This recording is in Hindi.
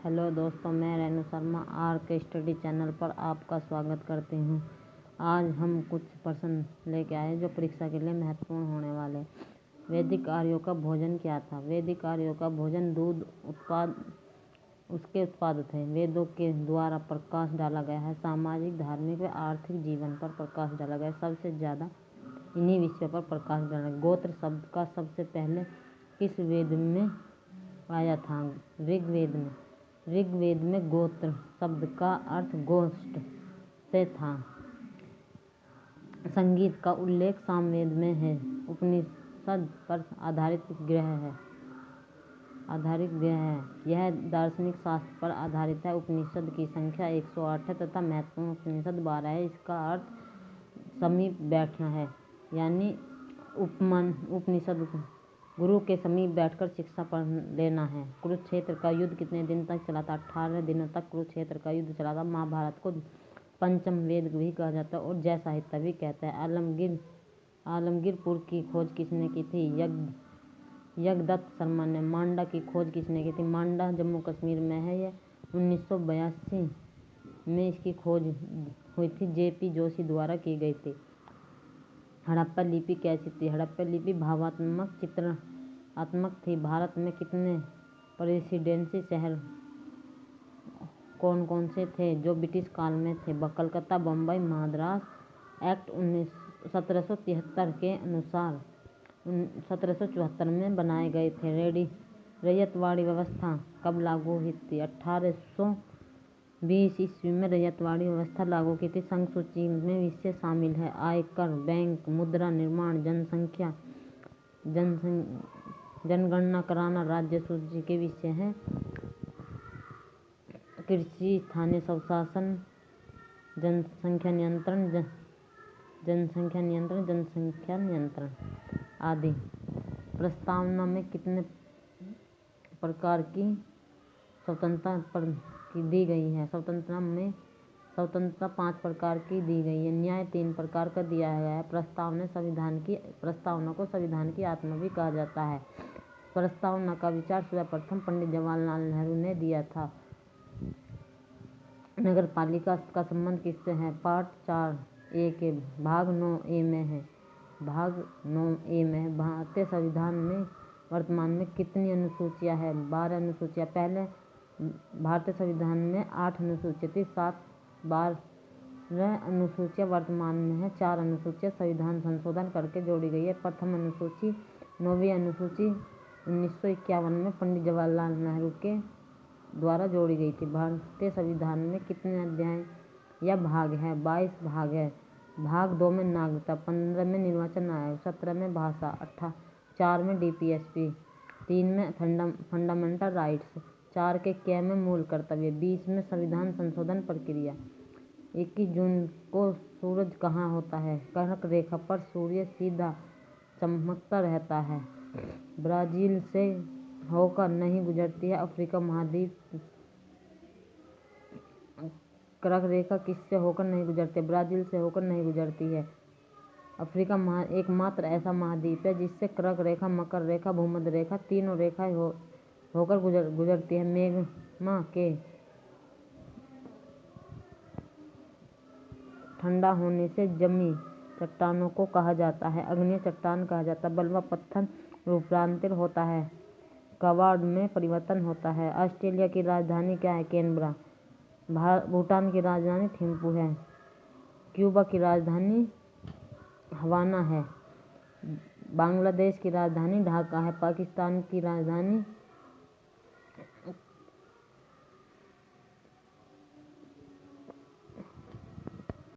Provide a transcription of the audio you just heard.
हेलो दोस्तों, मैं रेणु शर्मा आर के स्टडी चैनल पर आपका स्वागत करती हूँ। आज हम कुछ प्रश्न लेके आए जो परीक्षा के लिए महत्वपूर्ण होने वाले। वैदिक आर्यों का भोजन क्या था? वैदिक आर्यों का भोजन दूध उसके उत्पाद थे। वेदों के द्वारा प्रकाश डाला गया है। सामाजिक, धार्मिक व आर्थिक जीवन पर प्रकाश डाला गया। सबसे ज़्यादा इन्हीं विषयों पर प्रकाश डाला। गोत्र शब्द का सबसे पहले किस वेद में आया था? ऋग्वेद में गोत्र शब्द का अर्थ गोष्ठ से था। संगीत का उल्लेख सामवेद में है। उपनिषद पर आधारित ग्रह है। यह दार्शनिक शास्त्र पर आधारित है। उपनिषद की संख्या 108 है तथा महत्वपूर्ण उपनिषद 12 है। इसका अर्थ समीप बैठना है, यानी उपनिषद गुरु के समीप बैठकर शिक्षा पढ़ लेना है। कुरुक्षेत्र का युद्ध कितने दिन तक चला था? 18 दिनों तक कुरुक्षेत्र का युद्ध चला था। महाभारत को पंचम वेद भी कहा जाता है और जय साहित्य भी कहते हैं। आलमगीरपुर की खोज किसने की थी? यज्ञदत्त शर्मा ने। मांडा की खोज किसने की थी? मांडा जम्मू कश्मीर में है। यह 1982 में इसकी खोज हुई थी। JP जोशी द्वारा की गई थी। हड़प्पा लिपि कैसी थी? हड़प्पा लिपि भावात्मक चित्रात्मक थी। भारत में कितने प्रेसिडेंसी शहर कौन कौन से थे जो ब्रिटिश काल में थे? कलकत्ता, बम्बई, मद्रास। एक्ट 1773 के अनुसार 1774 में बनाए गए थे। रैयतवाड़ी व्यवस्था कब लागू हुई थी? 1820 ईस्वी में रैयतवाड़ी व्यवस्था लागू की थी। संघ सूची में विषय शामिल है। आयकर, बैंक, मुद्रा निर्माण, जनगणना कराना राज्य सूची के विषय हैं। कृषि, स्थानीय स्वशासन, जनसंख्या नियंत्रण आदि। प्रस्तावना में कितने प्रकार की स्वतंत्रता दी गई है? स्वतंत्रता 5 प्रकार की दी गई है। न्याय 3 प्रकार का दिया गया है। प्रस्तावना को संविधान की आत्मा भी कहा जाता है। प्रस्तावना का विचार सर्वप्रथम पंडित जवाहरलाल नेहरू ने दिया था। नगर पालिका का संबंध किससे है? पार्ट 4A के भाग 9A में है। भारतीय संविधान में वर्तमान में कितनी अनुसूचियां हैं? 12 अनुसूचियां। पहले भारतीय संविधान में 8 अनुसूचियां थी। 12 अनुसूचियां वर्तमान में है। 4 अनुसूचियां संविधान संशोधन करके जोड़ी गई है। प्रथम अनुसूची 9वीं अनुसूची 1951 में पंडित जवाहरलाल नेहरू के द्वारा जोड़ी गई थी। भारतीय संविधान में कितने अध्याय या भाग है? 22 भाग है। भाग 2 में नागरिकता, 15 में निर्वाचन आयोग, 17 में भाषा, 4 में DPSP, 3 में फंडामेंटल राइट्स, 4 के क में मूल कर्तव्य, 20 में संविधान संशोधन प्रक्रिया। 21 जून को सूरज कहाँ होता है? कर्क रेखा पर सूर्य सीधा चमकता रहता है। ब्राजील से होकर नहीं गुजरती है अफ्रीका महाद्वीप। कर्क रेखा किससे होकर नहीं गुजरती? ब्राजील से होकर नहीं गुजरती है। अफ्रीका एकमात्र ऐसा महाद्वीप है जिससे कर्क रेखा, मकर रेखा, भूमध्य रेखा तीनों रेखाएं होकर गुजरती है। मैग्मा के ठंडा होने से जमी चट्टानों को कहा जाता है? अग्नेय चट्टान कहा जाता है। बलुआ पत्थर रूपांतरित होता है। कबाड़ में परिवर्तन होता है। ऑस्ट्रेलिया की राजधानी क्या है? कैनबरा। भूटान की राजधानी थिम्पू है। क्यूबा की राजधानी हवाना है। बांग्लादेश की राजधानी ढाका है। पाकिस्तान की राजधानी